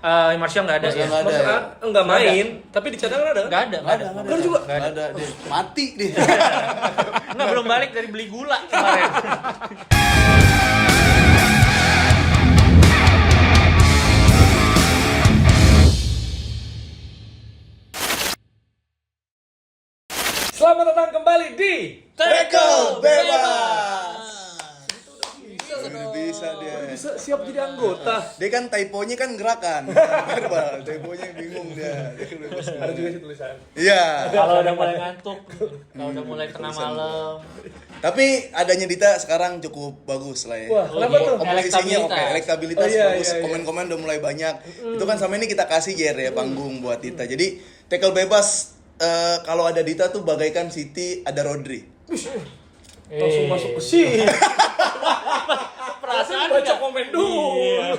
Martial nggak ada ya. Maksudnya enggak main, tapi di cadangan ada. Nggak ada. Kan juga Nggak ada dia. Mati dia. Nggak belum balik dari beli gula kemarin. Selamat datang kembali di Tackle Bebas. Udah bisa dia. bisa siap jadi anggota. Dia kan typonya kan gerakan. Verbal, typonya bingung dia. Ada juga sih tulisan. Iya. Kalau udah mulai ngantuk, kalau udah mulai tengah malam. Tapi adanya Dita sekarang cukup bagus lah ya. Wah, kenapa tuh? Komposisinya oke, elektabilitas Oh, iya, bagus, iya, iya. komen-komen udah mulai banyak. Itu kan sama ini kita kasih Jer ya panggung buat Dita. Jadi Tackle Bebas kalau ada Dita tuh bagaikan Siti ada Rodri. Langsung masuk ke sini. Perasaan baca nggak? komen dulu. Ya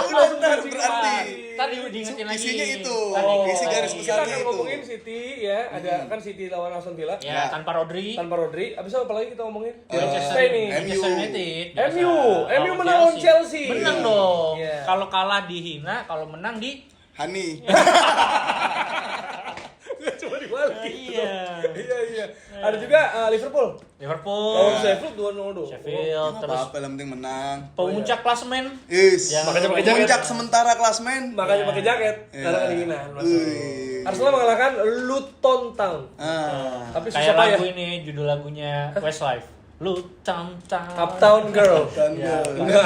udah ntar berarti. Tadi diingetin lagi. Isinya itu. Tadi. Isi garis Kita besarnya akan itu. ngomongin City ya, ada kan City lawan Aston Villa. Ya, tanpa Rodri. Tanpa Rodri, abis itu apa lagi kita ngomongin? Manchester ini. Manchester United. MU Lawan menang lawan Chelsea. Menang dong. Iya. Kalau kalah dihina, kalau menang di Hani. Cuma dibalik. Iya. Iya. Ada juga Liverpool. Liverpool. Lawan Sheffield 2-0. Sheffield terus Apa yang penting menang. pemuncak klasemen. Is. Ya, makanya pakai jaket. Puncak sementara klasmen. Makanya pakai jaket Iya. karena kedinginan. Wih. Arsenal mengalahkan Luton Town. Tapi Kayak susah ya. lagu ini, judul lagunya Westlife. Luton Town. Uptown Girl. Ya, Enggak,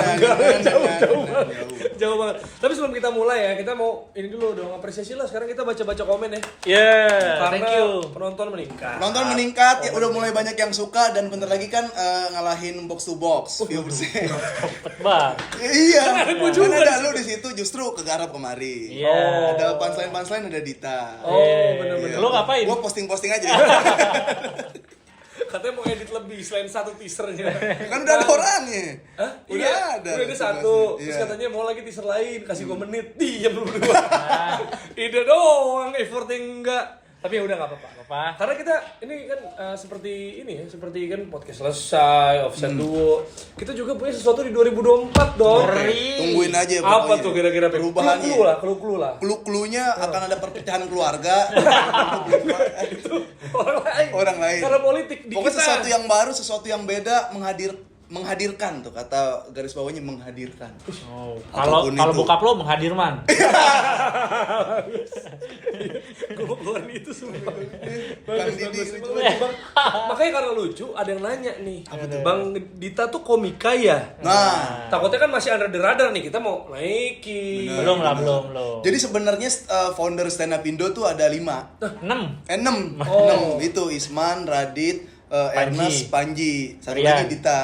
jauh banget. Tapi sebelum kita mulai ya, kita mau ini dulu dong apresiasi lah. Sekarang kita baca-baca komen ya. Yeah, Karena thank you. penonton meningkat. Penonton meningkat, ya udah mulai banyak yang suka dan bentar lagi kan ngalahin box to box viewersnya. Cepet banget. Iya. Gua juga Kan ada lu di situ justru kegarap kemari. Iya. Ada punchline ada Dita. Oh, bener-bener. Lu ngapain? Gua posting-posting aja. Katanya mau edit lebih selain satu teasernya. Kan udah ada orangnya. Hah? Udah Iya, ada. udah ada satu. Terus Iya. katanya mau lagi teaser lain, kasih 2 menit. Diam lu berdua. Ide doang, effort yang enggak. Tapi ya udah enggak apa-apa. Apa? Karena kita ini kan seperti ini ya, seperti kan podcast selesai, offset duo. Kita juga punya sesuatu di 2024 dong. Tungguin aja Apa pokoknya. tuh kira-kira perubahannya? Clue lah. Clue-cluenya akan ada perpecahan keluarga. Orang lain. Orang lain. Karena politik di Pokoknya kita. sesuatu yang baru, sesuatu yang beda, menghadirkan tuh kata garis bawahnya menghadirkan. Oh, Apapun kalau itu. bokap lo menghadirman. Gue mau keluarin itu semua. Bang Didi. Lucu. Makanya karena lucu, ada yang nanya nih. Bang Dita tuh komika ya? Nah, Takutnya kan masih under the radar nih, kita mau naikin. Bener. Belum. jadi sebenarnya founder Stand Up Indo tuh ada 5. 6. 6. Oh. 6 itu Isman, Radit, Ernest, Panji, satu Rian. lagi Dita.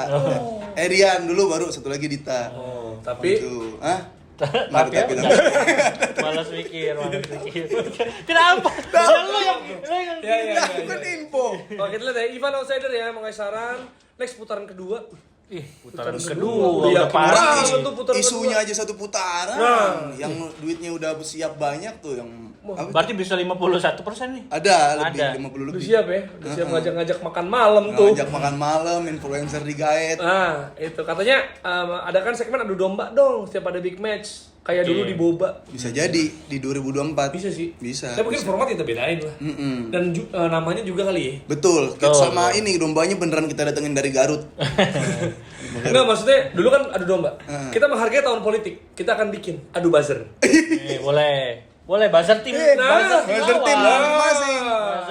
Rian dulu baru satu lagi Dita. Oh, tapi Itu, hah? Tapi ya, Tapi. malas mikir. Kenapa? Lu yang ya. Bukan info. Oke, kita lihat ya. Ivan outsider ya, mau ngasih saran. Next putaran kedua. putaran kedua. kedua Iya, udah parah. orang Orang tuh putaran isunya kedua. aja satu putaran. Nah. Yang duitnya udah siap banyak tuh yang apa? Berarti bisa 51% nih. Ada lebih Ada. 50 Udah lebih. siap ya? Udah siap ngajak-ngajak makan malam tuh. Ngajak makan malam, influencer digaet. Nah, itu katanya ada kan segmen adu domba dong setiap ada big match. Kayak dulu di Boba. Bisa jadi di 2024. Bisa sih. Bisa. Tapi mungkin format kita bedain lah. Dan namanya juga kali ya. Betul. Betul. Sama ini dombanya beneran kita datengin dari Garut. Enggak, maksudnya dulu kan adu domba. Kita menghargai tahun politik. Kita akan bikin adu buzzer. Boleh buzzer tim. Nah, buzzer tim masing-masing.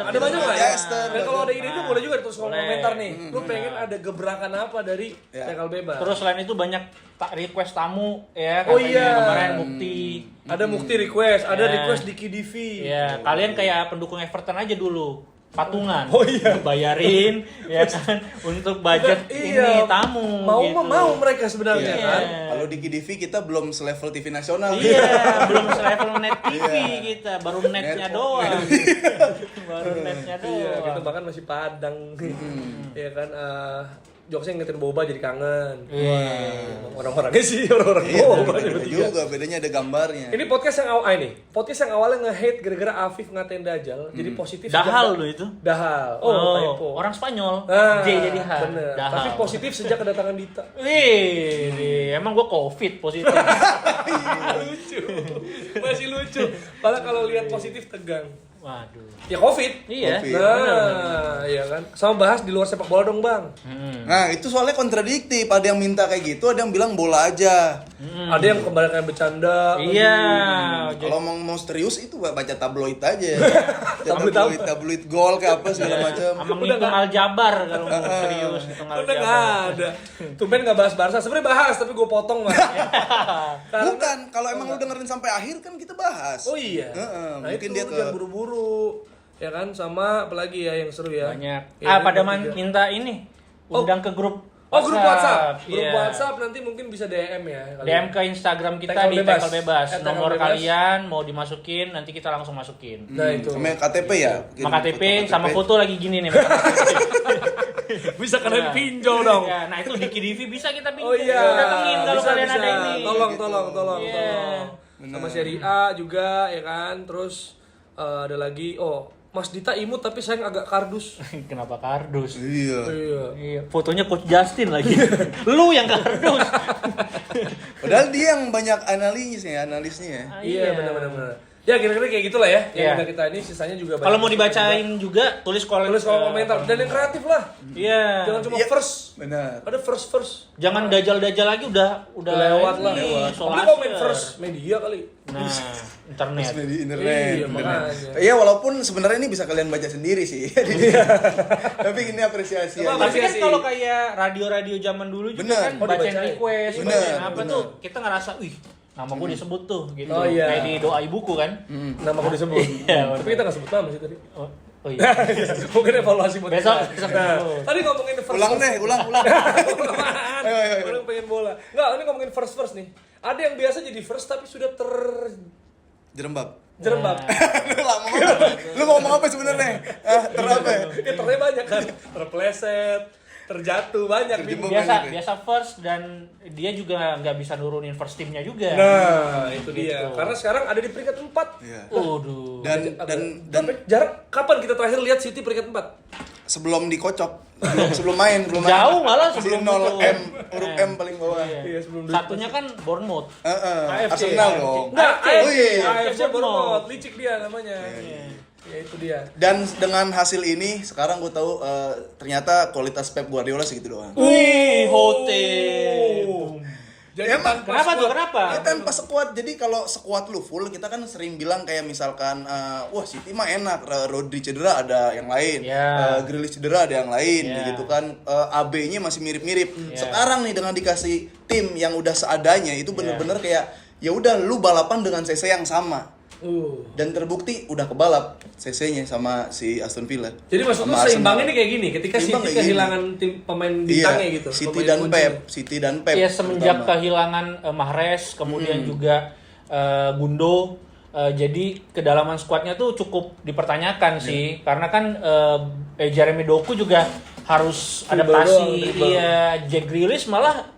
Ada banyak lah ya. Jester, Dan kalau ada ide itu boleh juga terus Boleh. komentar nih. Lu pengen ada gebrakan apa dari Tackle Bebas? Terus selain itu banyak request tamu ya Oh katanya iya. kemarin Mukti. Ada Mukti request, ada Ya. request Diki Divi. Ya, kalian kayak pendukung Everton aja dulu. Patungan. Oh iya. Bayarin ya kan untuk budget ini tamu Mau gitu. mau mereka sebenarnya Iya. kan. Kalau di KDV kita belum selevel TV nasional. Iya, belum selevel net TV Iya. kita, baru netnya doang. Baru netnya Iya, doang. kita bahkan masih Padang. Iya kan jokesnya ngingetin boba jadi kangen. Iya. Orang-orangnya sih orang-orang Iya, boba beda bertiga. juga, bedanya ada gambarnya. Ini podcast yang awalnya nge-hate gara-gara Afif ngatain Dajjal, jadi positif. Dahal sejak- lo itu. Dahal. typo. Orang Spanyol. Nah, J jadi H. bener. Dahal. Tapi positif sejak kedatangan Dita. Wih, emang gue COVID positif. Lucu. Masih lucu. Padahal kalau lihat positif tegang. Waduh. Ya COVID. Iya. Covid. Nah, iya kan. Sama bahas di luar sepak bola dong, Bang. Nah, itu soalnya kontradiktif. Ada yang minta kayak gitu, ada yang bilang bola aja. Ada yang kebanyakan bercanda. Iya. Kalau mau serius itu baca tabloid aja. Tabloid apa? tabloid gol kayak apa segala macam. Sama ngitung aljabar kalau mau serius ngitung Udah aljabar. nggak ada. Tumben nggak bahas Barca. Sebenarnya bahas, tapi gue potong mas. Bukan, kalau emang lu dengerin sampai akhir kan kita bahas. Oh iya. Heeh, Nah mungkin itu dia ke jangan buru-buru. Ya kan, sama apalagi ya yang seru ya. Banyak. Ya, Pada bertiga. minta ini undang ke grup. Oh grup WhatsApp. Grup Iya. WhatsApp nanti mungkin bisa DM ya. kali DM ya. ke Instagram kita Tackle di bebas. Tackle Bebas. Tackle Nomor bebas. kalian mau dimasukin, nanti kita langsung masukin. Nah itu. sama KTP ya. Kirim Sama KTP, foto sama KTP. foto lagi gini nih. Bisa kena pinjol dong. Ya, nah itu di KDV bisa kita pinjam. Oh iya. Datengin kalau Bisa, kalian bisa. ada ini. Tolong. Iya. Sama seri A juga ya kan. Terus ada lagi Mas Dita imut tapi sayang agak kardus. Kenapa kardus? Iya. Iya. Iya, fotonya Coach Justin lagi. Lu yang kardus. Padahal dia yang banyak analisnya ya. Iya benar. Ya kira-kira kayak gitulah ya. Yang Iya. udah kita ini sisanya juga Kalau banyak. mau dibacain juga tulis kolom komentar dan yang kreatif lah. Iya. Jangan cuma Iya. first. Benar. Ada first. Jangan dajal-dajal lagi udah Lewat lah. ini, Tapi solasi komen ya. first media kali. Nah, internet. Di internet. Iya, internet. makanya. Iya, walaupun sebenarnya ini bisa kalian baca sendiri sih. Tapi ini apresiasi Apa, aja. Tapi kan Apresiasi. kalau kayak radio-radio zaman dulu juga Bener. kan Oh, bacain dibacain. request, Bener, bacain apa bener. tuh kita ngerasa, wih, nama gue disebut tuh gitu. Oh, iya. Kayak di doa ibuku kan. Nama aku disebut. Iya, Tapi kita nggak sebut nama sih tadi. Oh iya. Mungkin evaluasi buat Besok kita. besok Nah, dulu. tadi ngomongin first. Ulang deh, ulang. Apaan? Ayo. Orang pengen bola. Enggak, ini ngomongin first nih. Ada yang biasa jadi first tapi sudah Jerembab. terjerembab. Lama banget. Lu mau ngomong apa sebenarnya? Terapa ya? Ya ternyata banyak kan. Terpleset, terjatuh banyak nih. Terjebak. Biasa first dan dia juga nggak bisa nurunin first teamnya juga. Nah, itu dia. Gitu. Karena sekarang ada di peringkat 4. Iya. Waduh. Dan jarak kapan kita terakhir lihat City peringkat 4? sebelum dikocok, sebelum main. Jauh malah sebelum si 0 itu. M, huruf M paling bawah. Iya, sebelum Satunya kan Bournemouth. AFC. Arsenal dong. Enggak, AFC. Oh iya. AFC Bournemouth, licik dia namanya. Ya itu dia. Dan dengan hasil ini sekarang gue tahu ternyata kualitas Pep Guardiola segitu doang. Wih, hotel. Jadi Emang Kenapa tuh? Kenapa? Kita tanpa sekuat. Jadi kalau sekuat lu full, kita kan sering bilang kayak misalkan wah City mah enak, Rodri cedera ada yang lain, Ya. Grealish cedera ada yang lain, Ya. gitu kan. AB-nya masih mirip-mirip. Ya. Sekarang nih dengan dikasih tim yang udah seadanya, itu bener-bener kayak ya udah lu balapan dengan CC yang sama. Dan terbukti udah kebalap CC-nya sama si Aston Villa. Jadi maksud lu Sama seimbangnya Arsenal. nih kayak gini, ketika Seimbang City kayak gini. kehilangan tim pemain bintangnya gitu. City pemain dan kuncinya. City dan Pep. Ya semenjak terutama. kehilangan Mahrez, kemudian juga Gundo, jadi kedalaman skuadnya tuh cukup dipertanyakan sih, karena kan Jeremy Doku juga harus adaptasi. dribble. Iya, Jack Grealish malah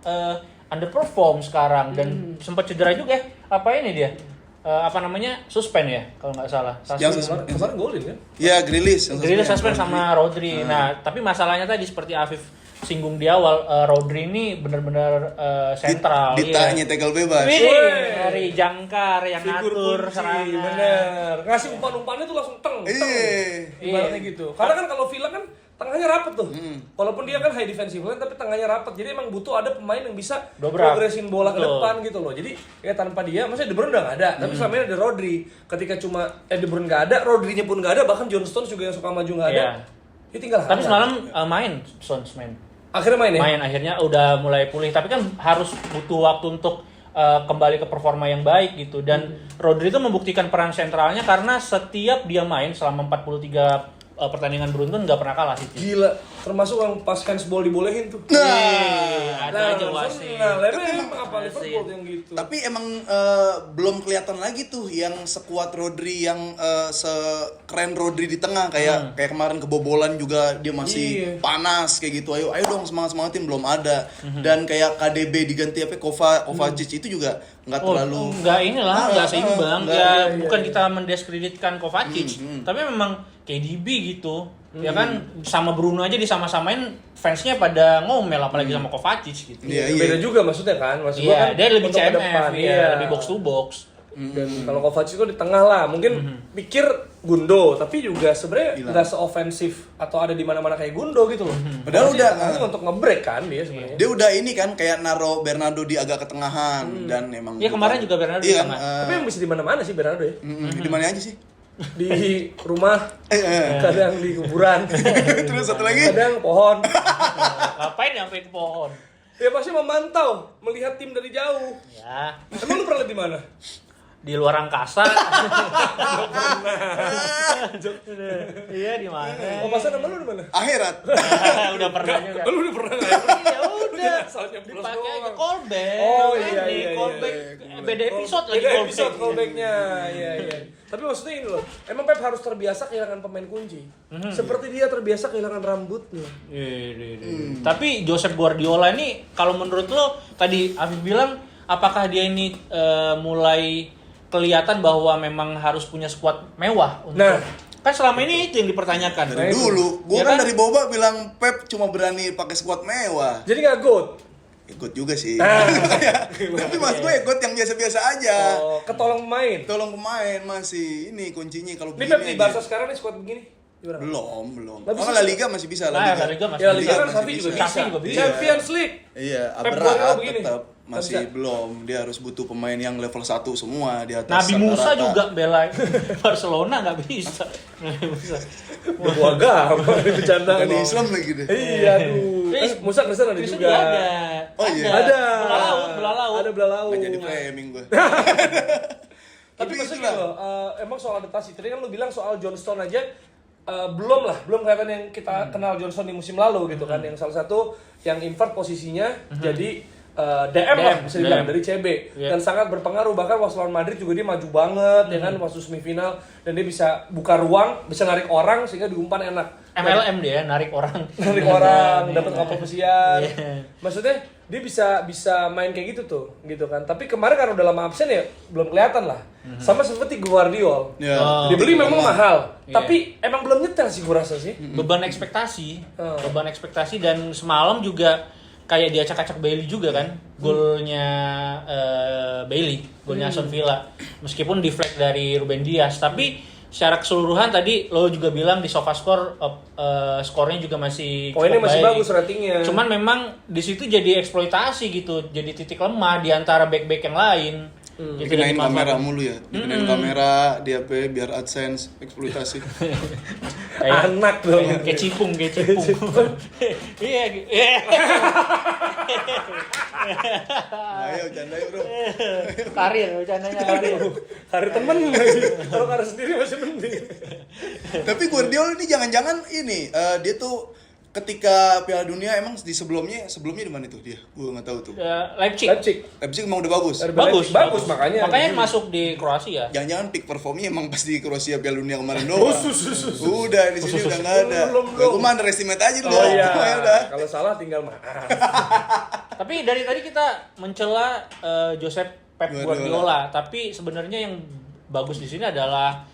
underperform sekarang dan sempat cedera juga. Apa ini dia? Apa namanya? Suspend ya kalau nggak salah. Yang Kemarin golin kan? Ya Grealish. yang Grealish suspend. suspend sama Rodri. Nah, tapi masalahnya tadi seperti Afif singgung di awal, Rodri ini benar-benar sentral. Ditanya tegal bebas. Wih, Woi. dari jangkar yang ngatur serangan. bener. Ngasih umpan-umpannya tuh langsung teng. Iya. Ibaratnya gitu. Karena kan kalau Villa kan tengahnya rapet tuh. Walaupun dia kan high defensive line tapi tengahnya rapet. Jadi emang butuh ada pemain yang bisa Dobrak. progresin bola ke Betul. depan gitu loh. Jadi ya tanpa dia, maksudnya De Bruyne udah gak ada. Tapi selama ini ada Rodri. Ketika cuma De Bruyne gak ada, Rodrinya pun gak ada, bahkan John Stones juga yang suka maju gak ada. Iya. Dia tinggal Tapi Hazard. semalam main Stones main. Akhirnya main ya? Main akhirnya udah mulai pulih, tapi kan harus butuh waktu untuk kembali ke performa yang baik gitu. Dan Rodri itu membuktikan peran sentralnya karena setiap dia main selama 43 pertandingan beruntun nggak pernah kalah City. Gila, termasuk yang pas handsball dibolehin tuh. Ada aja wasit. Emang apa Liverpool yang gitu. Tapi emang belum kelihatan lagi tuh yang sekuat Rodri, yang sekeren Rodri di tengah kayak kemarin kebobolan juga dia masih panas kayak gitu. Ayo dong semangatin, belum ada. Dan kayak KDB diganti Kovacic itu juga nggak terlalu nggak seimbang. Bukan kita mendiskreditkan Kovacic, tapi memang KDB gitu. Ya kan sama Bruno aja disama-samain fansnya pada ngomel apalagi sama Kovacic gitu. Beda juga maksudnya kan. Iya, dia lebih CMF, lebih box to box. Dan kalau Kovacic itu di tengah lah, mungkin pikir Gundo, tapi juga sebenarnya nggak seofensif atau ada di mana-mana kayak Gundo gitu loh. Padahal udah untuk nge-break kan dia sebenarnya. Dia udah ini kan kayak naro Bernardo di agak ketengahan dan emang. Iya kemarin juga Bernardo di tengah. Tapi yang bisa di mana-mana sih Bernardo ya. Di mana aja sih? Di rumah, kadang di kuburan, terus satu lagi kadang pohon. Ngapain sampai ke pohon? Ya pasti memantau, melihat tim dari jauh. Ya, Emang lu pernah lihat di mana? di luar angkasa. Iya di mana? Oh masa nama lu di mana? akhirat. Udah pernah juga. Lu udah pernah nggak? Ya udah. Asalnya plus Dipakai aja doang. callback. Oh, Kan iya, nih, iya, callback. iya. Beda episode lagi Beda callback. episode callbacknya, iya. Tapi maksudnya ini loh, emang Pep harus terbiasa kehilangan pemain kunci. Seperti dia terbiasa kehilangan rambutnya. Tapi Josep Guardiola ini kalau menurut lo tadi Afif bilang apakah dia ini mulai kelihatan bahwa memang harus punya skuad mewah untuk kan selama ini itu yang dipertanyakan. Dari dulu, gue kan dari Boba bilang Pep cuma berani pakai skuad mewah. Jadi nggak GOAT? Ikut juga sih. Tapi mas gue ikut yang biasa-biasa aja. Oh, ketolong pemain. Tolong pemain masih ini kuncinya kalau Ini begini Pep di aja. Barca sekarang nih skuad begini. Gimana? Belum. Nggak bisa Oh, La Liga masih bisa, La Liga masih Ya bisa. Liga kan masih Xavi juga bisa. bisa. Xavi juga bisa. Champions League. Iya, Pep berat Guardiola begini. tetap Nggak masih bisa. belum. Dia harus butuh pemain yang level 1 semua di atas. Nabi Musa rata-rata. juga bela Barcelona nggak bisa. Nabi Musa. Wah agama bercanda Bukan di Islam lagi deh. Iya aduh. Musa Kristen ada Kristen juga. ada. Oh, iya. Ada. Belalau. Ada belalau. Nggak jadi framing gue. Tapi Gitu maksudnya lah. loh, emang soal adaptasi. Tadi kan lu bilang soal John Stone aja belum kelihatan yang kita kenal John Stone di musim lalu gitu kan. Yang salah satu yang invert posisinya jadi DM lah bisa dibilang dari CB dan sangat berpengaruh, bahkan waktu lawan Madrid juga dia maju banget ya kan waktu semifinal, dan dia bisa buka ruang, bisa narik orang sehingga diumpan enak. MLM dia narik orang. Narik orang, dapat kapal pesiar. Maksudnya dia bisa main kayak gitu tuh, gitu kan. Tapi kemarin karena udah lama absen ya belum kelihatan lah. Sama seperti Guardiola. Ya. Dibeli memang mahal, tapi emang belum nyetel sih gua rasa sih. Beban ekspektasi dan semalam juga kayak diacak-acak Bailey juga kan, golnya Bailey, golnya Aston Villa, meskipun deflect dari Ruben Dias, tapi secara keseluruhan tadi lo juga bilang di SofaScore skornya juga masih Poinnya cukup masih baik. bagus ratingnya. Cuman memang di situ jadi eksploitasi gitu, jadi titik lemah di antara back-back yang lain. Gitu, Dikenain dan kamera dimanfaatkan. mulu ya. Dikenain kamera di HP biar AdSense eksploitasi. Anak dong. Kayak cipung. Iya. Ayo canda yuk, Bro. Karir, bercandanya karir. Karir temen lagi. Kalau karir sendiri masih mending. Tapi Guardiola ini jangan-jangan ini dia tuh ketika Piala Dunia emang di sebelumnya di mana tuh dia? Gue nggak tahu tuh. Leipzig. Leipzig emang udah bagus. Bagus makanya. Makanya masuk di Kroasia. Jangan-jangan peak performnya emang pas di Kroasia Piala Dunia kemarin doang. Udah di sini udah nggak ada. Gue mah underestimate aja dulu. Oh iya. Ya udah. Kalau salah tinggal maaf. Tapi dari tadi kita mencela Josep Pep Guardiola, tapi sebenarnya yang bagus di sini adalah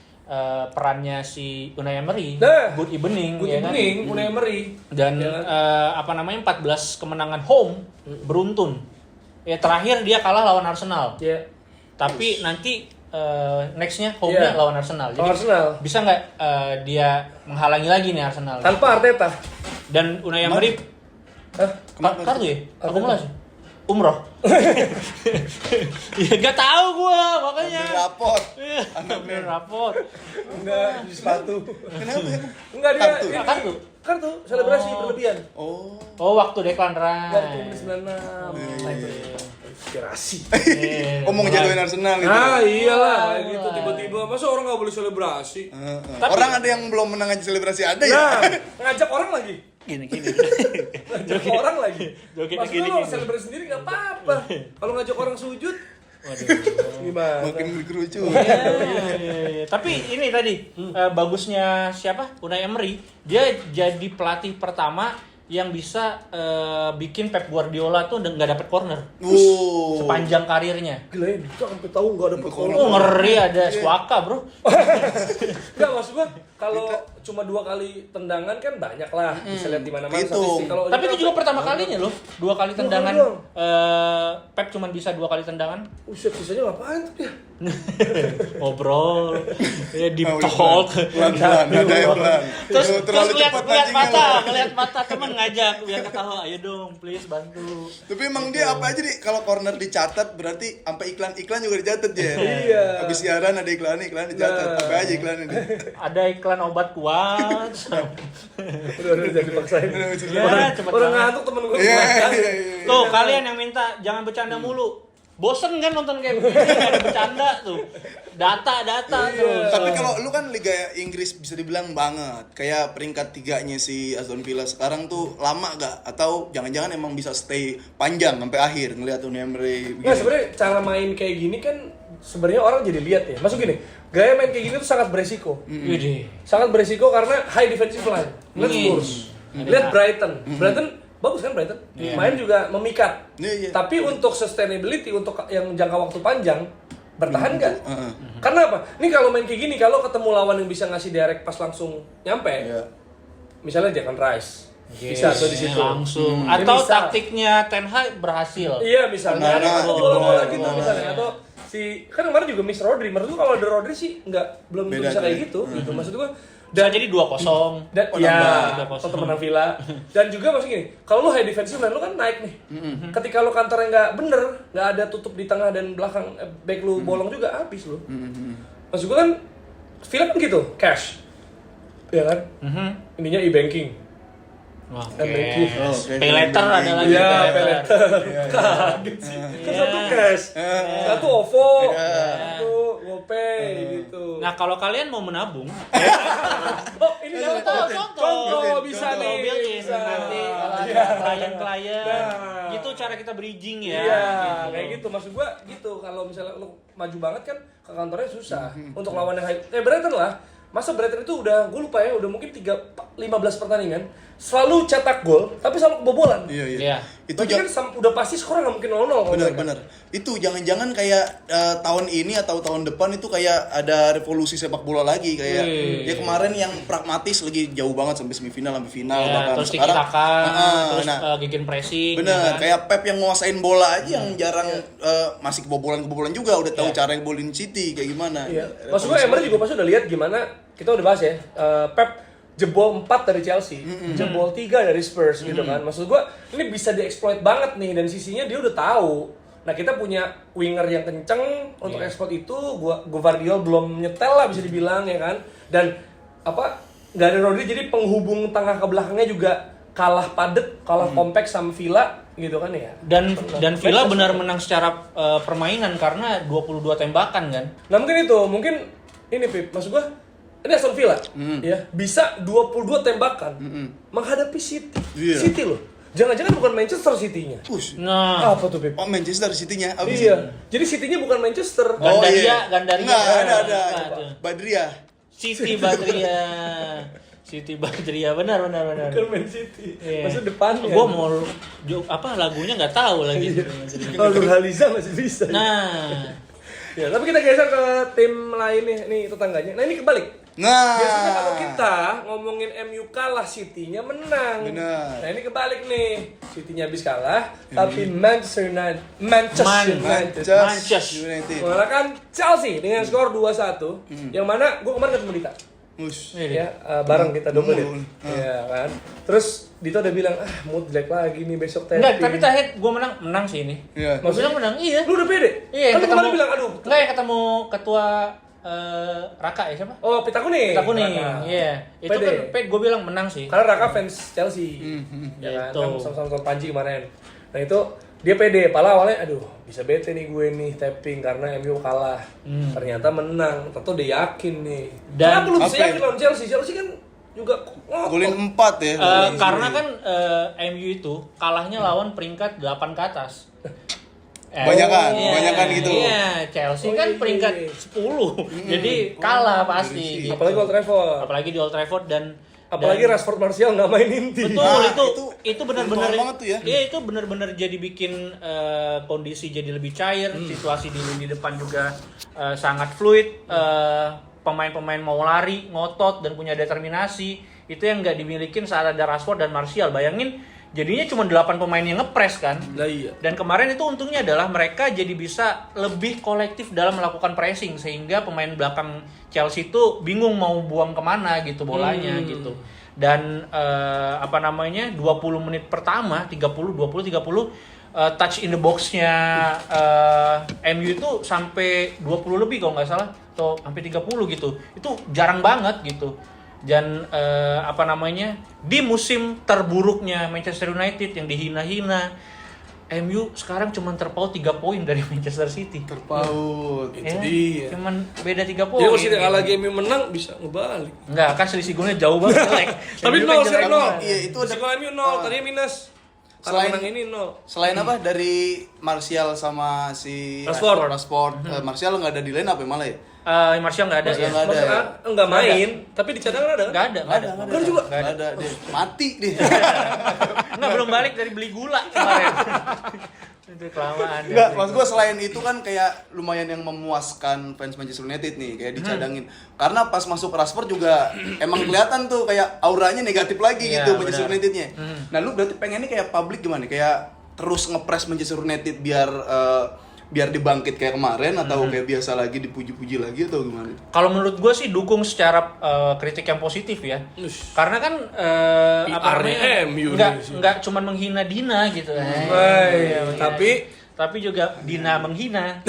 perannya si Unai Emery. Good evening, Good ya kan? evening, Unai Emery. Dan 14 kemenangan home beruntun. Ya terakhir dia kalah lawan Arsenal. Ya. Tapi nanti nextnya home-nya lawan Arsenal. Jadi Arsenal. bisa nggak dia menghalangi lagi nih Arsenal? Tanpa Arteta. Dan Unai Emery kartu ya? Akumulasi. Umroh. Ya gak tahu gua makanya. Ambil rapot. Rapot. Enggak di sepatu. Kenapa ya? Enggak dia. Kartu. Kartu selebrasi berlebihan. Oh. Oh waktu Declan Rice. Waktu 96. Inspirasi. Ngomong jatuhin Arsenal itu. Ah iyalah gitu tiba-tiba Gila, masa orang nggak boleh selebrasi? Tapi- Orang ada yang belum menang aja selebrasi ada ya? Nah, ngajak orang lagi. Gini. Ngajak orang lagi. Jogetnya Maksudnya gini, lo gini. selebrasi sendiri nggak apa-apa. Kalau ngajak orang sujud, Waduh. gimana? Makin berkerucut. Iya. Tapi ini tadi bagusnya siapa? Unai Emery, dia jadi pelatih pertama yang bisa bikin Pep Guardiola tuh nggak dapet corner sepanjang karirnya. Gila ya, bisa sampai tahu nggak ada perkara. Oh ngeri ada Swaka bro. Enggak, maksud gua kalau cuma 2 kali tendangan kan banyak lah, bisa lihat di mana-mana Itu. statistik. Kalau Tapi itu juga pertama kalinya loh, 2 kali tendangan. doang. Pep cuma bisa 2 kali tendangan. Uset, sisanya ngapain tuh dia? Ngobrol, deep talk. Pelan-pelan, nada yang pelan. Terus Terlalu lihat cepat lihat mancingnya, lo. ngeliat mata teman ngajak biar ketawa, ayo dong please bantu. Tapi emang dia apa aja nih kalau corner dicatat berarti sampai iklan juga dicatat ya. Iya. Habis siaran ada iklan dicatat. Nah. Apa aja iklan ini? Ada iklan obat kuat. Udah jadi paksain. Ya, cepet Orang banget. ngantuk temen gue. Iya, iya. Tuh kalian yang minta jangan bercanda mulu. Bosen kan nonton kayak begini, nggak ada bercanda tuh. Data terus. Tapi kalau lu kan Liga Inggris bisa dibilang banget. Kayak peringkat 3-nya si Aston Villa sekarang tuh lama gak? Atau jangan-jangan emang bisa stay panjang sampai akhir ngeliat Unai Emery Nggak, sebenarnya cara main kayak gini kan sebenarnya orang jadi lihat ya. Maksud gini, gaya main kayak gini tuh sangat beresiko. Widih. Sangat beresiko karena high defensive line. Lihat Spurs. Lihat Brighton. Brighton bagus kan Brighton? Main juga memikat. Iya. Tapi untuk sustainability, untuk yang jangka waktu panjang, bertahan nggak? Karena apa? Ini kalau main kayak gini, kalau ketemu lawan yang bisa ngasih direct pas langsung nyampe, Iya. misalnya Declan Rice, bisa tuh di situ. Langsung. Dia Atau bisa. taktiknya Ten Hag berhasil. Iya misalnya, Nah, atau bola-bola betul, gitu betul. misalnya, atau si kan kemarin juga Miss Rodri, menurut gua kalau ada Rodri sih belum tentu Beda bisa kayak tuh ya. gitu, gitu. Maksud gua Bisa jadi 2-0. dan Oh, ya nambah. atau menang Villa dan juga maksud gini, kalau lu high defensive line lu kan naik nih, ketika lu kantornya nggak bener, nggak ada tutup di tengah dan belakang, back lu bolong juga habis lu. Maksud gua kan Villa kan gitu, cash, ya kan, ininya e-banking. Oke. Banking. Pay letter ada lagi. Iya, pay pay letter. Kaget sih. Kan satu cash, satu OVO, satu GoPay gitu. Nah kalau kalian mau menabung, Oh, ini contoh bisa nih. built-in. Bisa. Nanti kalau ada Iya. klien-klien, Nah. gitu cara kita bridging ya. Iya, kayak gitu. Maksud gua gitu. Kalau misalnya lu maju banget kan ke kantornya susah. Untuk lawan yang Brighton lah. Masa Brighton itu udah, gue lupa ya, udah mungkin 15 pertandingan selalu cetak gol, tapi selalu kebobolan. Iya. Iya. Itu Berarti kan udah pasti skornya nggak mungkin 0-0 kalau mereka. benar. Itu jangan-jangan kayak tahun ini atau tahun depan itu kayak ada revolusi sepak bola lagi kayak ya kemarin yang pragmatis lagi jauh banget sampai semifinal sampai final Ya, bahkan terus tiki taka, terus nah, gegen pressing. bener ya kan? kayak Pep yang nguasain bola aja yang jarang masih kebobolan juga udah tahu cara ngegolin City kayak gimana. Iya. Maksud gue Emery juga pasti udah lihat gimana, kita udah bahas ya, Pep jebol 4 dari Chelsea, jebol 3 dari Spurs gitu kan. Maksud gue ini bisa dieksploit banget nih, dan sisinya dia udah tahu. Nah kita punya winger yang kenceng untuk eksploit itu, Gvardiol belum nyetel lah bisa dibilang ya kan. Dan apa, nggak ada Rodri, jadi penghubung tengah ke belakangnya juga kalah padet, kalah kompak sama Villa gitu kan ya. Dan Villa benar menang secara permainan karena 22 tembakan kan. Nah mungkin ini Pip, maksud gua ini Aston Villa ya bisa 22 tembakan menghadapi City. Iya. City loh. Jangan-jangan bukan Manchester City-nya. Nah, Apa tuh Pip? Oh Manchester City-nya abis Iya. Jadi City-nya bukan Manchester. Gandaria. Nggak, ada Nah, tuh. Badria. Siti Badria. Siti Badria, benar. Bukan Man City. Iya. Maksud depannya. Gua mau lagunya nggak tahu lagi. Kalau Nurhaliza masih bisa. Nah, Ya, tapi kita geser ke tim lain nih tetangganya. Nah, ini kebalik. Nah, Biasanya kalau kita ngomongin MU kalah, City-nya menang. Benar. Nah, ini kebalik nih. City-nya habis kalah, tapi Manchester United Manchester United. mengalahkan Chelsea dengan skor 2-1. Yang mana gue kemarin ketemu Dita. Ush. Ya, bareng kita double date. Hmm. Iya kan. Terus Dito udah bilang, mood jelek lagi nih besok enggak, tapping. tapi terakhir gua menang sih ini. Iya. Gua bilang menang, iya. Lu udah pede? Iya, Kan lu kemarin bilang, aduh. Enggak, yang ketemu ketua Raka ya siapa? Oh, Pita Kuning. Kita kuning. Raka. Iya. Itu Pede. kan gue bilang menang sih. Karena Raka fans Chelsea. Ya kan, Gitu. sama-sama Panji kemarin. Nah itu dia pede, pala awalnya aduh bisa bete nih gue nih tapping karena MU kalah. Ternyata menang, tentu dia yakin nih. Dan Kenapa lu bisa apa yakin lawan Chelsea? Chelsea kan juga Golin 4 ya. karena kan MU itu kalahnya lawan peringkat 8 ke atas. Kebanyakan gitu. Iya, Chelsea kan peringkat 10. Jadi kalah pasti gitu. apalagi Old Trafford. Apalagi di Old Trafford dan Rashford Martial nggak main inti. betul itu benar-benar banget tuh ya. Iya, itu benar-benar jadi bikin kondisi jadi lebih cair, situasi di lini depan juga sangat fluid, pemain-pemain mau lari, ngotot dan punya determinasi. Itu yang nggak dimilikin saat ada Rashford dan Martial. Bayangin jadinya cuma 8 pemain yang ngepres kan. Lah iya. Dan kemarin itu untungnya adalah mereka jadi bisa lebih kolektif dalam melakukan pressing sehingga pemain belakang Chelsea itu bingung mau buang kemana gitu bolanya gitu. Dan 20 menit pertama 30 touch in the box-nya MU itu sampai 20 lebih kalau nggak salah atau sampai 30 gitu. Itu jarang banget gitu. Dan di musim terburuknya Manchester United yang dihina-hina, MU sekarang cuma terpaut 3 poin dari Manchester City. Terpaut. Itu dia. Cuman beda 3 poin. Jadi kalau tidak lagi MU menang bisa ngebalik. Enggak, kan selisih golnya jauh banget jelek. Tapi MU 0 kan jelek sekarang 0. banget. Iya, itu ada Sekolah MU 0, tadinya minus. Kalau menang ini 0. Selain apa dari Martial sama si Rashford. Martial nggak ada di line up ya malah ya? Martial nggak ada ya. Martial nggak ada. Maksudnya enggak main, tapi di cadangan ada. Nggak ada. Kan juga. Nggak ada dia. Mati dia. Enggak, belum balik dari beli gula kemarin. Itu kelamaan. Enggak, maksud gue selain itu kan kayak lumayan yang memuaskan fans Manchester United nih, kayak dicadangin. Karena pas masuk Rashford juga emang kelihatan tuh kayak auranya negatif lagi Iya, gitu Manchester benar. United-nya. Nah, lu berarti pengennya kayak publik gimana? Kayak terus ngepres Manchester United biar dibangkit kayak kemarin atau kayak biasa lagi dipuji-puji lagi atau gimana? Kalau menurut gue sih dukung secara kritik yang positif ya. Karena kan PR-nya MU nggak cuma menghina Dina gitu. Tapi juga Dina menghina.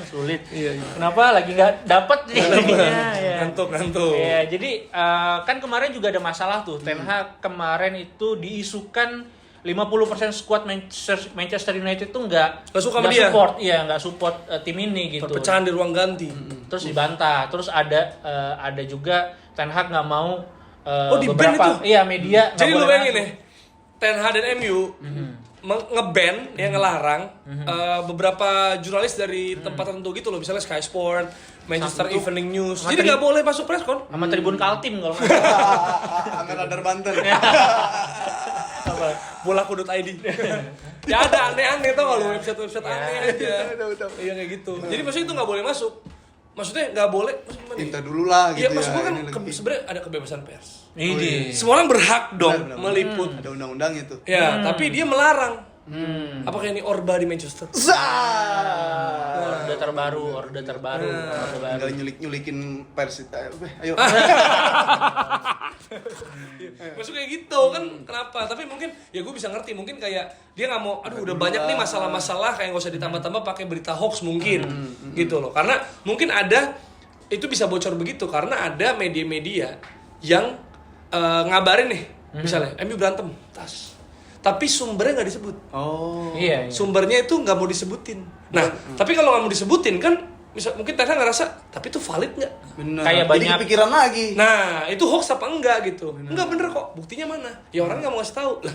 Sulit. Kenapa lagi nggak dapet nih? Ngantuk. Ya, jadi kan kemarin juga ada masalah tuh. Ten Hag kemarin itu diisukan 50% squad Manchester United tuh nggak suka sama dia. Nggak support tim ini gitu. Perpecahan di ruang ganti. Terus dibantah. Terus ada juga Ten Hag nggak mau di ban beberapa itu? media. Jadi nggak lu boleh bayangin masuk. nih, Ten Hag dan MU nge-ban, yang ngelarang beberapa jurnalis dari tempat tertentu gitu loh, misalnya Sky Sport, Manchester Evening News. Jadi nggak boleh masuk press con. Sama Tribun Kaltim kalau nggak salah. Amer Radar Banten. Bolaku.id. Ya ada aneh-aneh tau gak lu, website-website aneh aja. Iya kayak gitu. Jadi maksudnya itu nggak boleh masuk. Maksudnya nggak boleh. Minta dulu lah gitu ya. Iya maksud gue kan ini lagi. sebenarnya ada kebebasan pers. Ini. Semua orang berhak dong Benar. meliput. Ada undang-undang itu. Ya, tapi dia melarang. Apakah ini Orba di Manchester? Orde terbaru. Tinggal nyulik-nyulikin pers. Ayo. Maksud kayak gitu kan kenapa? Tapi mungkin ya gue bisa ngerti mungkin kayak dia nggak mau. Aduh udah banyak nih masalah-masalah kayak nggak usah ditambah-tambah pakai berita hoax mungkin gitu loh. Karena mungkin ada itu bisa bocor begitu karena ada media-media yang ngabarin nih misalnya MU berantem tas. Tapi sumbernya nggak disebut. Oh. Iya. Sumbernya itu nggak mau disebutin. Nah, tapi kalau nggak mau disebutin kan, mungkin Ten Hag ngerasa, tapi itu valid nggak? Bener. Kayak Jadi banyak- kepikiran lagi. Nah, itu hoax apa enggak gitu? Enggak bener kok. Buktinya mana? Ya orang nggak mau ngasih tahu lah.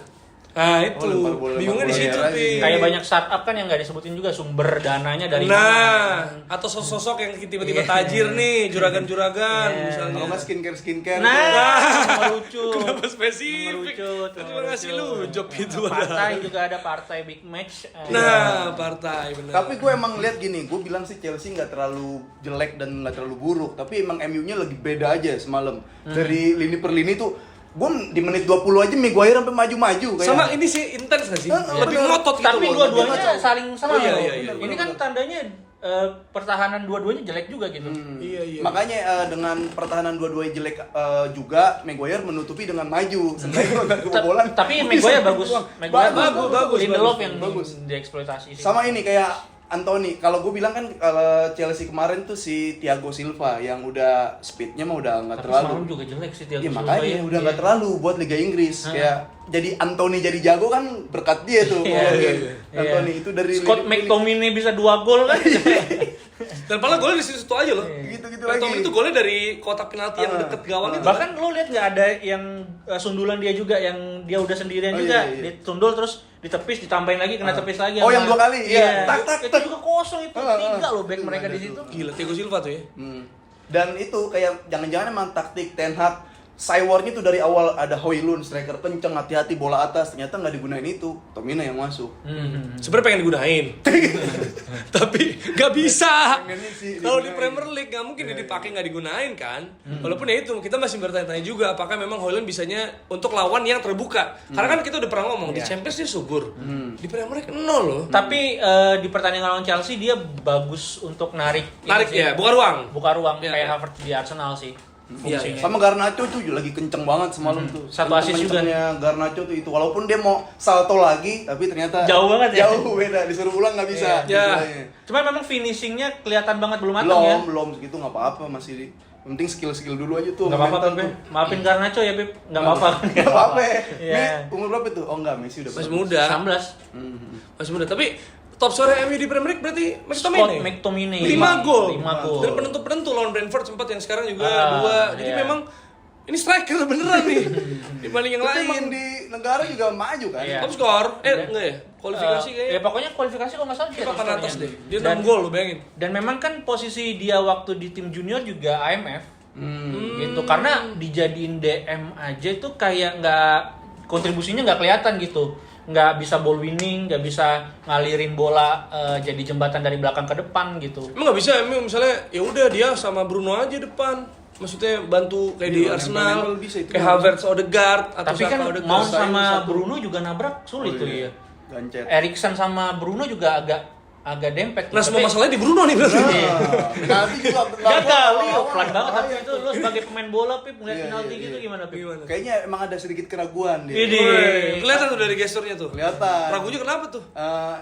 Nah itu lempar bola bingungnya di situ liar aja. Pi. Kayak banyak startup kan yang nggak disebutin juga sumber dananya dari Nah, atau sosok-sosok yang tiba-tiba tajir nih, juragan-juragan misalnya. Kalau nggak skincare. Nah, lucu. Kenapa spesifik? Merucut, Cuma ngasih lu job itu Partai juga ada partai big match. Nah, partai benar. Tapi gue emang lihat gini, gue bilang sih Chelsea nggak terlalu jelek dan nggak terlalu buruk, tapi emang MU-nya lagi beda aja semalam. Dari lini per lini tuh, gue di menit 20 aja Maguire sampai maju-maju kayak. Sama ini sih intens gak sih? Lebih bener. ngotot gitu. Tapi loh. dua-duanya saling sama. Oh, iya, loh. iya, iya. Ini kan tandanya pertahanan dua-duanya jelek juga gitu. Iya. Makanya dengan pertahanan dua-duanya jelek juga Maguire menutupi dengan maju. Sebenarnya kalau nggak kebobolan. Tapi bisa Maguire bagus. doang. Maguire bagus. Lindelof bagus, yang bagus. dieksploitasi sih. Sama ini kayak Anthony, kalau gue bilang kan kalau Chelsea kemarin tuh si Thiago Silva yang udah speednya mah udah nggak Tapi terlalu. semalam juga jelek sih Thiago Iya Silva makanya ya. udah nggak terlalu buat Liga Inggris. Kayak jadi Anthony jadi jago kan berkat dia tuh. Iya, Anthony itu dari Scott McTominay bisa 2 gol kan. Dan padahal golnya di situ aja loh. Gitu-gitu McTominay lagi. itu golnya dari kotak penalti yang deket gawang itu. Bahkan lo lihat nggak ada yang sundulan dia juga yang dia udah sendirian Oh, juga, iya. ditundul terus ditepis ditambahin lagi kena tepis lagi. Oh, sama- yang 2 kali? Iya. Tak, tak, Itu tak. juga kosong itu 3 loh back mereka di situ. Gila, Thiago Silva tuh ya. Dan itu kayak jangan-jangan emang taktik Ten Hag Cyborgnya tuh dari awal ada Højlund striker kenceng, hati-hati bola atas, ternyata nggak digunain itu, Tomina yang masuk. Sebenarnya pengen digunain. Tapi nggak bisa. Pengennya sih Kalau di digunain. Premier League nggak mungkin dia dipakai nggak digunain kan. Walaupun ya itu kita masih bertanya-tanya juga apakah memang Højlund bisanya untuk lawan yang terbuka. Karena kan kita udah pernah ngomong di Champions dia subur. Di Premier League nol loh. Tapi di pertandingan lawan Chelsea dia bagus untuk narik Narik ini sih. ya, buka ruang. Buka ruang Iya, kayak iya. Havertz di Arsenal sih. Iya, Fungsinya. Sama Garnacho tuh lagi kenceng banget semalam tuh. Satu assist juga. Kenceng-kencengnya Garnacho tuh itu walaupun dia mau salto lagi tapi ternyata Jauh banget ya? Jauh beda, disuruh ulang nggak bisa. Iya. Istilahnya. Cuma memang finishingnya kelihatan banget belum matang ya. Belum segitu nggak apa-apa masih yang penting skill dulu aja tuh. Nggak apa-apa mental Beb. tuh. Maafin Garnacho ya Beb. Nggak apa-apa. Nggak apa-apa. Iya. Umur berapa tuh? Oh enggak, Messi udah Masih bagus. muda. 19. Masih muda. Tapi top scorer MU di Premier League berarti Scott McTominay. McTominay. 5 gol. 5 gol. Dan penentu-penentu lawan Brentford sempat yang sekarang juga Ah, 2. Jadi iya. memang ini striker beneran nih dibanding yang Tapi emang lain. di negara juga maju kan? Iya. Top skor? Enggak ya? Kualifikasi Ya kayaknya. pokoknya kualifikasi kalau nggak salah dia Papan top atas scornya. deh. Dia Dan- 6 gol lo bayangin. Dan memang kan posisi dia waktu di tim junior juga AMF. Gitu karena dijadiin DM aja itu kayak nggak kontribusinya nggak kelihatan gitu, nggak bisa ball winning, nggak bisa ngalirin bola jadi jembatan dari belakang ke depan gitu. Emang nggak bisa MU misalnya ya udah dia sama Bruno aja depan. Maksudnya bantu kayak di Iya, Arsenal, nempel-nempel bisa itu. kayak Havertz, Odegaard atau Tapi kan Saka, Odegaard. Mount Saing sama satu. Bruno juga nabrak sulit tuh ya. Gancet. Erikson sama Bruno juga agak dempet. Nah semua masalahnya di Bruno nih berarti. Penalti juga gagal, iya, lawan. pelan banget tapi Bahaya itu tuh. lo sebagai pemain bola Pip ngeliat Iya, penalti iya, gitu iya. gimana Pip? Gimana? Kayaknya emang ada sedikit keraguan dia. Ini. Woi, kelihatan tuh dari gesturnya tuh. Kelihatan. Ragunya kenapa tuh?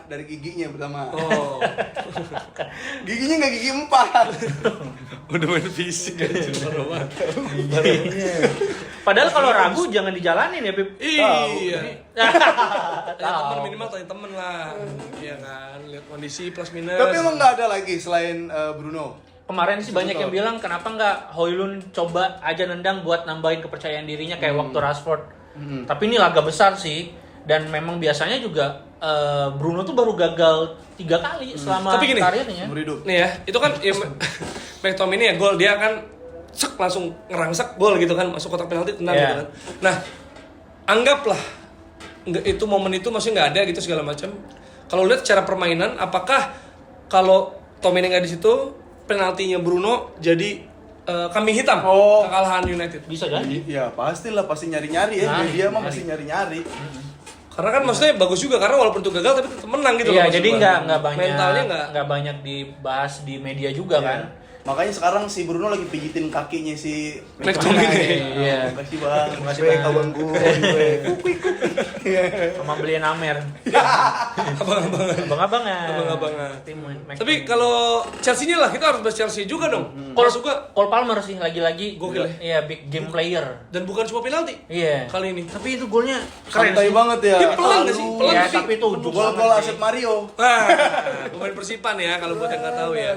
Dari giginya pertama. Oh, Giginya nggak gigi 4. udah main fisik aja banget. Padahal kalau ragu jangan dijalanin ya Pip. Iya. Tanya Tahu. temen minimal tanya temen lah. Iya kan, lihat kondisi plus minus. Tapi emang nggak ada lagi selain Bruno. Kemarin sih banyak yang bilang kenapa nggak Højlund coba aja nendang buat nambahin kepercayaan dirinya kayak waktu Rashford. Tapi ini laga besar sih dan memang biasanya juga Bruno tuh baru gagal 3 kali selama Tapi gini, karirnya. Umur hidup. Nih ya, itu kan ya, McTominay ya gol dia kan cek langsung ngerangsek gol gitu kan, masuk kotak penalti tenang Iya. gitu kan. Nah, anggaplah nggak itu momen itu masih nggak ada gitu segala macam. Kalau lihat cara permainan, apakah kalau Tomine nggak di situ, penaltinya Bruno jadi kambing hitam Oh. kekalahan United? Bisa jadi. Ya pastilah, pasti nyari-nyari ya. Nyari, Dia mah nyari. masih nyari-nyari. Karena kan maksudnya bagus juga karena walaupun itu gagal tapi tetap menang gitu Iya, loh. maksud jadi gua. nggak banyak mentalnya nggak banyak dibahas di media juga Iya. kan. Makanya sekarang si Bruno lagi pijitin kakinya si McTominay. Iya. Makasih bang, Makasih, gue Bang. kawanku. Kupi. Sama beliin Amer. Abang-abangan. Abang-abangan. Tim Mac- Tapi kalau Chelsea-nya lah kita harus bahas Chelsea juga dong. Cole, Maksud gua Cole Palmer sih lagi-lagi. Gokil ya? Iya, big game player. dan bukan cuma penalti Iya. kali ini. Tapi itu golnya keren Santai sih. banget ya. Dia pelan nggak sih? Pelan Iya, tapi tapi itu ujuk Gol-gol banget Asep sih. Mario. Wah, pemain Persipan ya kalau buat yang nggak tahu ya.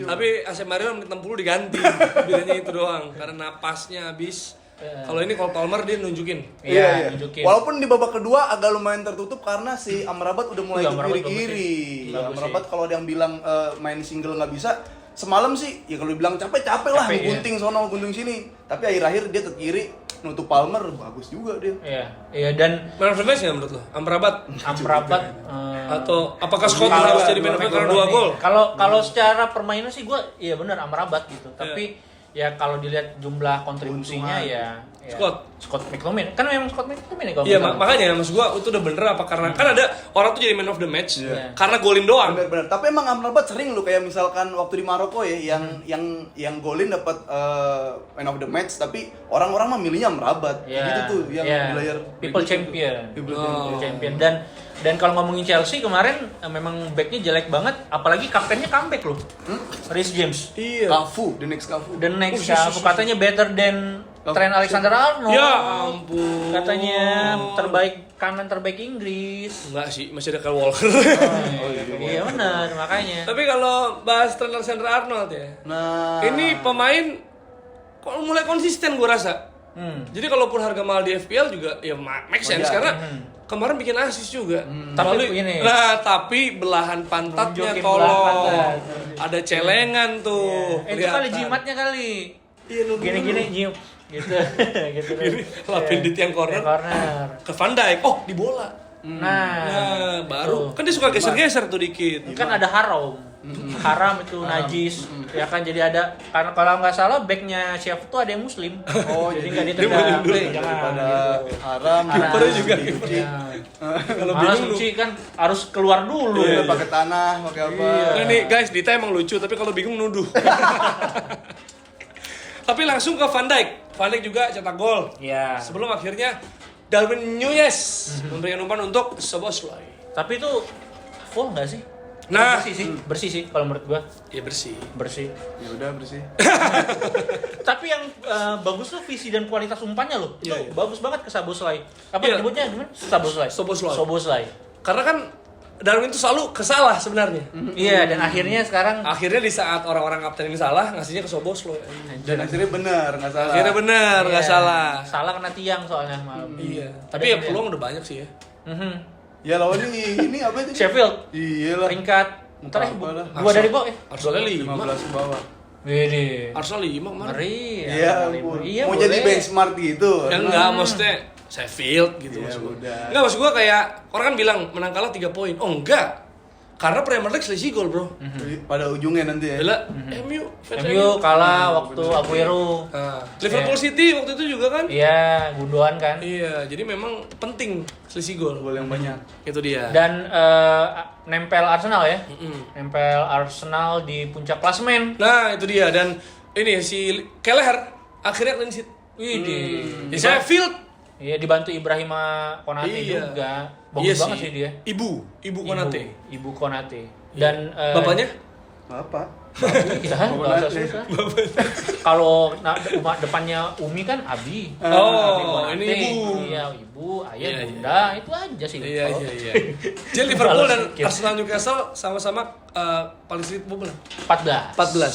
Tapi Asep Mario menit 60 diganti. Bedanya itu doang karena napasnya habis. Kalau ini Cole Palmer dia nunjukin. Iya, nunjukin. Walaupun di babak kedua agak lumayan tertutup karena si Amrabat udah mulai Amrabat ke bagus kiri-kiri. sih. Bagus Amrabat kalau ada yang bilang main single nggak bisa, semalam sih ya kalau dibilang capek lah, Capek, gunting sono gunting sini. Tapi akhir-akhir dia ke kiri nutup Palmer, bagus juga dia. Iya, iya dan Man of the match nggak menurut lo? Amrabat Amrabat atau apakah Scott harus jadi man of the match karena 2 gol? Kalau secara permainan sih gue iya benar Amrabat gitu. Tapi ya kalau dilihat jumlah kontribusinya ya Scott McTominay. Kan memang Scott McTominay kalau Iya nggak salah. makanya maksud gua itu udah bener apa karena kan ada orang tuh jadi man of the match Iya. karena golin doang. Benar-benar. Tapi emang Amrabat sering lu kayak misalkan waktu di Maroko ya, yang golin dapat man of the match, tapi orang-orang mah milihnya Amrabat. Iya, Gitu tuh yang iya. di layar People champion. People Oh. champion. Champion dan Dan kalau ngomongin Chelsea kemarin memang backnya jelek banget, apalagi kaptennya comeback loh. Reece James. Iya. Cafu, the next Cafu. The next aku katanya better than Trent Alexander-Arnold. Ya ampun. Katanya kanan terbaik Inggris. Enggak sih, masih ada Kyle Walker. Iya benar, makanya. Tapi kalau bahas Trent Alexander-Arnold ya. Nah, Ini pemain kok mulai konsisten gue rasa. Jadi kalaupun harga mahal di FPL juga ya make sense iya. karena kemarin bikin assist juga. Tapi ini. Tapi belahan pantatnya Nunjukin belahan tolong. pantat. Ada celengan tuh. Itu kali kelihatan. jimatnya kali. Iya, nunggu Gini-gini dulu. nyium. Gitu. Gitu. Lapin di tiang corner. Corner. Ke Van Dijk. Oh, di bola. Nah, baru. Kan dia suka geser-geser tuh dikit. Kan ada haram itu najis ya kan, jadi ada, karena kalau nggak salah backnya chef tuh ada yang muslim, jadi nggak ditendang. daripada haram. Kipernya juga. Kalau bingung suci kan harus keluar dulu. Udah pakai tanah, pakai apa? Nah nih guys, Dita emang lucu tapi kalau bingung nuduh. Tapi langsung ke Van Dijk. Van Dijk juga cetak gol. Iya. Sebelum akhirnya Darwin Nunez memberikan umpan untuk Szoboszlai. Tapi itu full nggak sih? Nah, bersih sih kalau menurut gua. ya bersih. Ya udah bersih. Tapi yang bagus tuh visi dan kualitas umpannya loh. Itu Iya. bagus banget ke Szoboszlai. Apa Iya. nyebutnya gimana? Szoboszlai. Karena kan Darwin itu selalu kesalah sebenarnya. Iya, dan akhirnya sekarang Akhirnya di saat orang-orang kapten ini salah, ngasihnya ke Szoboszlai. Dan akhirnya benar, nggak salah. Akhirnya benar, nggak Iya. salah. Salah kena tiang soalnya malam. Iya. Tapi ya peluang udah banyak sih ya. Ya lawan ini apa itu? Sheffield Iyalah. peringkat Muka ntar apa lah. dua dari bawah ya. Arsenal 5. 15 ke bawah. Wede. Arsenal 5 kemarin. Ngeri. Iya, Arsenal ampun. Iya, Mau boleh. jadi benchmark gitu. Ya enggak, maksudnya Sheffield gitu Iya, maksud gua. udah. Enggak, maksud gua kayak orang kan bilang menang kalah 3 poin. Oh enggak. Karena Premier League selisih gol, Bro. Pada ujungnya nanti ya. Bela MU, fans MU kalah waktu Aguero. Nah, Liverpool City waktu itu juga kan? Iya, Gundogan kan. Iya, jadi memang penting selisih gol. Gol yang banyak. Itu dia. Dan nempel Arsenal ya. Nempel Arsenal di puncak klasemen. Nah, itu dia dan ini si Kelleher akhirnya clean sheet. Widih. Di Sheffield. Iya, dibantu Ibrahima Konate Iya. juga. Bagus Iya banget sih dia. Ibu Konate. Ibu Konate. Dan Bapaknya? Bapak. Iya, nggak usah susah. Kalau depannya Umi kan Abi. Abi Oh, Konate. ini ibu. Iya, ibu, ayah, Iya, bunda, itu aja sih. Iya, Kalau- iya, iya. Jadi Liverpool dan Sedikit. Arsenal Newcastle sama-sama paling sedikit berapa? 14. 14.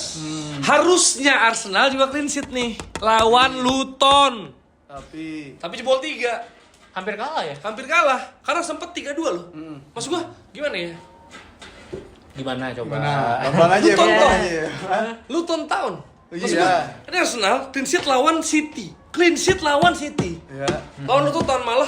Harusnya Arsenal juga clean sheet nih lawan Luton. Tapi jebol 3. Hampir kalah ya? Hampir kalah karena sempet 3-2 loh. Maksud gua gimana ya? Gimana coba? Nah, gampang aja, Luton gampang toh. aja. Hah? Luton Town. Maksud Iya. gua, ini Arsenal clean sheet lawan City. Clean sheet lawan City. Ya, Lawan Luton Town malah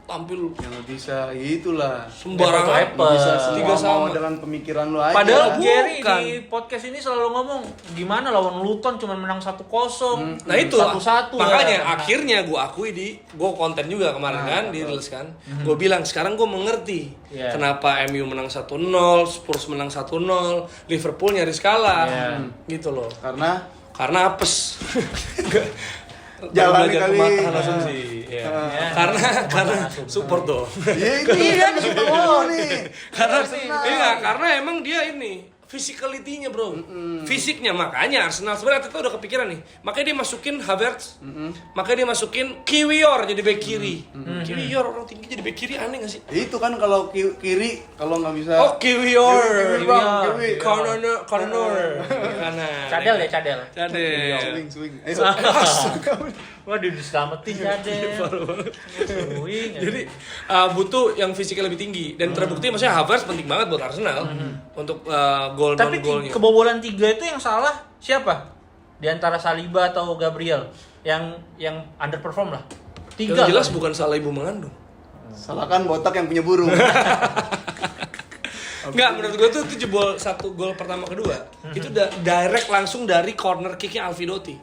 tampil yang nggak bisa itulah. sembarangan. Apple. Nggak bisa Tiga semua mau sama. dengan pemikiran lu aja. Padahal Bukan. Gary di podcast ini selalu ngomong gimana lawan Luton cuma menang 1-0. Nah itu 1-1 makanya ya. akhirnya gue akui gue konten juga kemarin kan di Reels kan. Gue bilang sekarang gue mengerti Iya. kenapa MU menang 1-0, Spurs menang 1-0, Liverpool nyaris kalah. Iya. Gitu loh. Karena apes. Jalani Belajar kali. kematangan asumsi. Iya. Ya. Karena support dong. ya itu Iya, kan super bowl nih. Karena emang dia ini physicality-nya bro, fisiknya makanya Arsenal sebenarnya kita udah kepikiran nih, makanya dia masukin Havertz, makanya dia masukin Kiwior jadi bek kiri, Kiwior orang tinggi jadi bek kiri aneh gak sih? Itu kan kalau kiri kalau nggak bisa. Oh Kiwior, Kiwi, Bang, Kiwi. Corner, kanan, Cadel ya, cadel. Cadel. Swing. Waduh, diselamatin cadel. Swing. Jadi butuh yang fisiknya lebih tinggi dan terbukti maksudnya Havertz penting banget buat Arsenal untuk gol non Tapi golnya. kebobolan 3 itu yang salah siapa? Di antara Saliba atau Gabriel yang underperform lah. 3 Yang jelas bukan salah ibu mengandung. Salahkan botak yang punya burung. Enggak, menurut gue tuh itu jebol satu gol pertama kedua itu direct langsung dari corner kicknya Alvidotti.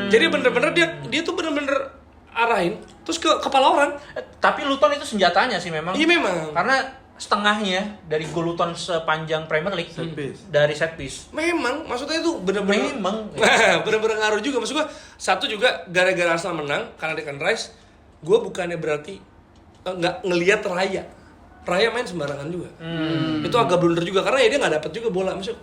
Jadi bener-bener dia tuh bener-bener arahin terus ke kepala orang. Tapi Luton itu senjatanya sih memang. Iya memang. Karena setengahnya dari gol Luton sepanjang Premier League dari set piece. Memang, maksudnya itu bener-bener Memang. bener-bener ngaruh juga. Maksud gue satu juga gara-gara Arsenal menang karena Declan Rice, gue bukannya berarti nggak ngelihat Raya. Raya main sembarangan juga. Itu agak blunder juga karena ya dia nggak dapat juga bola. Maksudnya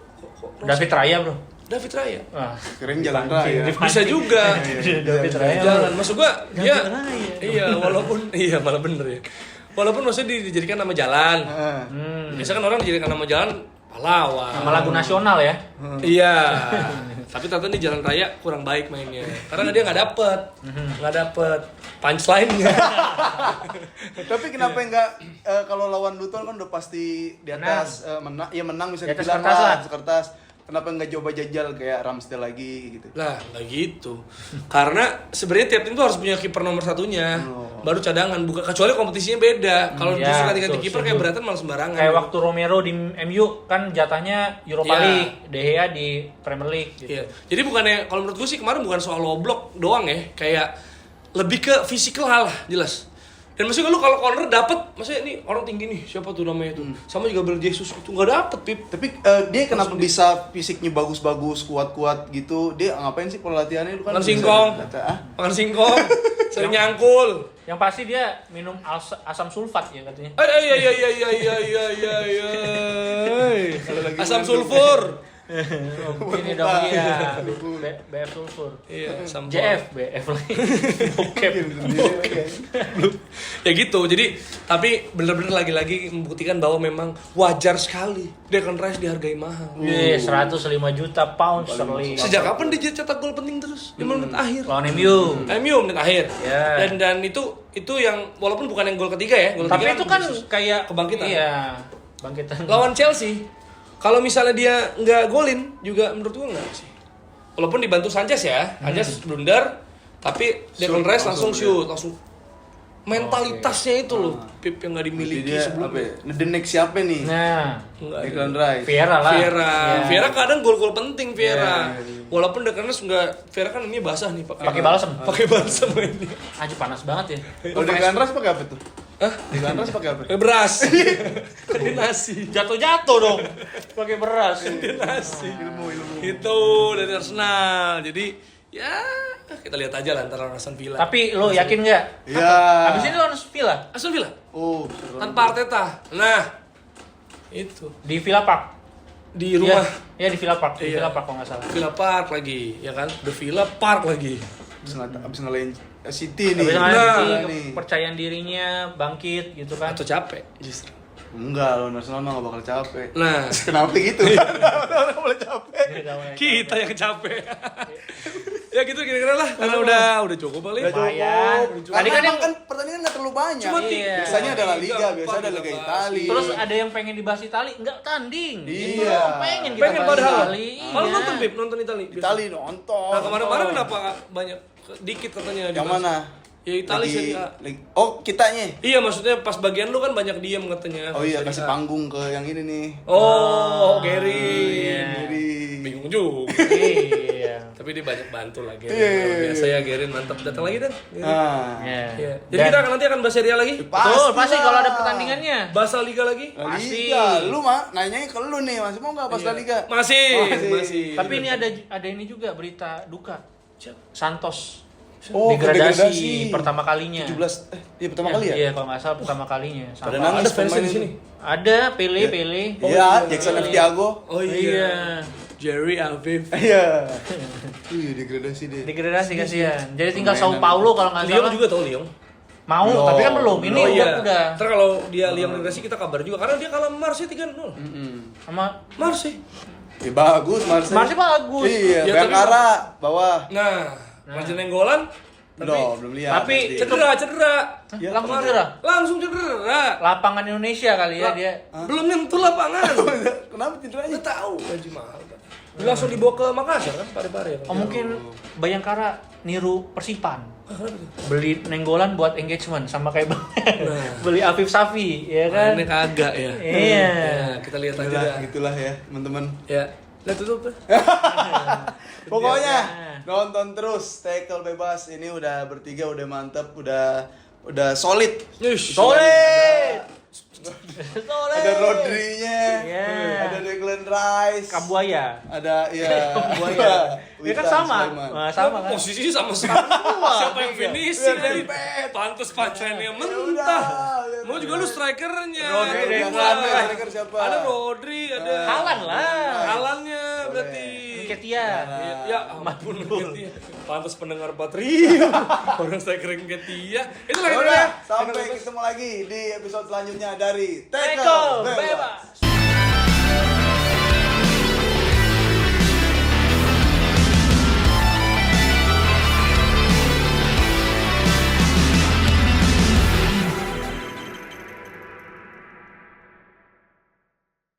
David Raya, Bro. David Raya. Wah, Keren jalan raya. Bisa juga. David Raya. Jangan, maksud gua dia Raya. iya walaupun iya malah bener ya. Walaupun maksudnya dijadikan nama jalan. Biasanya kan orang dijadikan nama jalan pahlawan. Nama lagu nasional ya. Iya. Tapi ternyata di jalan raya kurang baik mainnya. Karena dia nggak dapet punchline-nya. Tapi kenapa enggak kalau lawan Luton kan udah pasti di atas menang bisa Di atas dibilang kertas lah. di atas kertas. Kenapa enggak coba jajal kayak Ramsdale lagi gitu? Lah, nggak gitu. Karena sebenarnya tiap tim tuh harus punya kiper nomor satunya. Baru cadangan, bukan kecuali kompetisinya beda. Kalau Ya, justru ganti-ganti betul, kiper kayak beratan malah sembarangan. Kayak waktu Romero di MU kan jatahnya Europa Iya. League, De Gea di Premier League gitu. Iya. Jadi bukannya kalau menurut gue sih kemarin bukan soal low block doang ya, kayak lebih ke physical lah jelas. Dan maksudnya lu kalau corner dapet, maksudnya ini orang tinggi nih, siapa tuh namanya tuh? Sama juga Gabriel Jesus itu nggak dapet, Pip. Tapi dia kenapa bisa fisiknya bagus-bagus, kuat-kuat gitu? Dia ngapain sih pola latihannya itu kan? Makan bisa singkong, data, makan singkong, sering nyangkul. Yang pasti dia minum asam sulfat ya katanya. Iya. Asam sulfur. Ini dong iya. BF sulfur. Iya, asam BF lagi. Bokep. Ya gitu, jadi tapi bener-bener lagi-lagi membuktikan bahwa memang wajar sekali Declan Rice dihargai mahal. Iya, 105 juta pound sterling. Sejak kapan dia cetak gol penting terus? 5 menit akhir. Lawan MU. MU menit akhir. Ya. Dan itu yang walaupun bukan yang gol ketiga ya, gol Tapi ketiga itu kan Jesus. kayak Kebangkitan. Iya, bangkitan. Lawan Chelsea, kalau misalnya dia nggak golin juga menurut gua nggak sih. Walaupun dibantu Sanchez ya, Sanchez blunder, tapi Declan Rice langsung shoot, langsung mentalitasnya itu loh, Pip yang nggak dimiliki Dia sebelumnya. apa ya? The next siapa nih? Nah, Nggak ada. Declan Rice. Vieira lah. Vieira, Ya. Vieira kadang gol-gol penting Vieira. Iya. Walaupun Declan Rice nggak, Vieira kan ini basah nih Pakai balsam. pakai balsam ini. Aja panas banget ya. Oh, Declan Rice pakai apa tuh? Hah? Declan Rice pakai apa? Pakai beras. Pakai nasi. Jatuh dong. Pakai beras. Nasi. Ilmu. Itu dari Arsenal. Jadi ya kita lihat aja lah antara Aston Villa. Tapi lo yakin nggak? Iya. Habis ini lawan Villa Aston Villa Oh, seru. tanpa Arteta. Nah, itu di Villa Park. di rumah Iya di Villa Park. Di Iya. Villa Park kalau nggak salah. Villa Park lagi, ya kan? The Villa Park lagi. Abis ngalahin City nih. Habis Nah, nanti nih. kepercayaan dirinya bangkit gitu kan. Atau capek justru. Enggak, lo Arsenal mah gak bakal capek. Nah, Kenapa gitu? Orang boleh capek. kita yang capek. Ya gitu kira-kira lah, karena udah cukup kali. Udah Lumayan. cukup. Tadi kan Karena yang- pertandingan gak terlalu banyak. Cuma Iya. Biasanya ada La Liga, biasanya ada Liga Italia. Terus ada yang pengen dibahas Itali, nggak tanding. Iya. Itu yang pengen kita Pengen bahas padahal. Itali. Malu Iya. nonton Bib, nonton Itali. biasa. Itali nonton. Nah, kemarin-kemarin kenapa banyak dikit katanya Yang dibahas? mana? Ya Itali Lagi- Serie A. Oh, kitanya. Iya, maksudnya pas bagian lu kan banyak diam katanya. Oh iya, Serie kasih A. panggung ke yang ini nih. Oh, Gary. Iya. Jadi Bingung juga. Iya. Tapi dia banyak bantu lah Gary. Iya. Luar biasa ya Gary, mantap. Datang lagi Dan. Gary. Nah. Iya. Iya. Jadi kita nanti akan bahas Serie A lagi. Betul, pasti lah. kalau ada pertandingannya. Bahas La Liga lagi. La Pasti. Liga, lu mah nanyanya ke lu nih, masih mau nggak pas La Liga? Masih. Tapi ini ada ini juga berita duka. Santos Oh, degradasi pertama kalinya. 17 iya pertama kali ya? Iya, kalau nggak salah pertama kalinya. Pada Sama- nangis Ada fansnya pemain di sini. Ada Pele. Iya, Jackson F. Thiago. Oh Iya. Jerry Afif. Iya. Iya, degradasi deh. Degradasi kasihan. Jadi tinggal Sao Paulo kalau nggak Lyon salah. juga tahu Lyon. Mau, Belum. tapi kan belum. Ini Oh iya. udah. Ntar kalau dia Lyon degradasi kita kabar juga karena dia kalah Marseille 3-0. Sama Marseille. Ya bagus, Marseille. Marseille bagus. Iya, Ya, tapi- Bayangkara bawah. Nah, Martin Nenggolan Belum lihat. tapi- nanti. cedera. Ya, langsung Kemarin. cedera. Langsung cedera. Lapangan Indonesia kali ya dia. Belum nyentuh lapangan. Kenapa cederanya? Nggak tahu gaji mahal. Dia langsung dibawa ke Makassar kan, Pare-Pare. Oh mungkin Bayangkara niru Persipan. Beli Nenggolan buat engagement sama kayak beli Afif Safi, ya kan? Ini kagak ya. Iya. Ya, kita lihat aja Itulah, dah. gitulah ya, teman-teman. Ya. Lihat tutup. Pokoknya Iya. nonton terus tackle bebas ini udah bertiga udah mantep, udah solid. Yush. Solid. Ada Rodri-nya, Iya. ada Declan Rice, Kambuaya. ada ya Kambuaya. Ya kan Witan sama. Sulaiman. Nah, sama kan. Posisinya sama semua. Siapa yang finishing Biar nih? dempet. Pantes punchline-nya udah, mentah. biar Mau juga lu strikernya. Rodri, Ada yang dua. rame, striker siapa? Ada Rodri, ada Haaland lah. Haalandnya berarti. Nketiah. Ya ampun Nketiah. Pantes pendengar Patria. Orang striker Nketiah. Itulah Ya kita udah, ya. sampai ketemu lagi di episode selanjutnya dari Teko Teko bebas.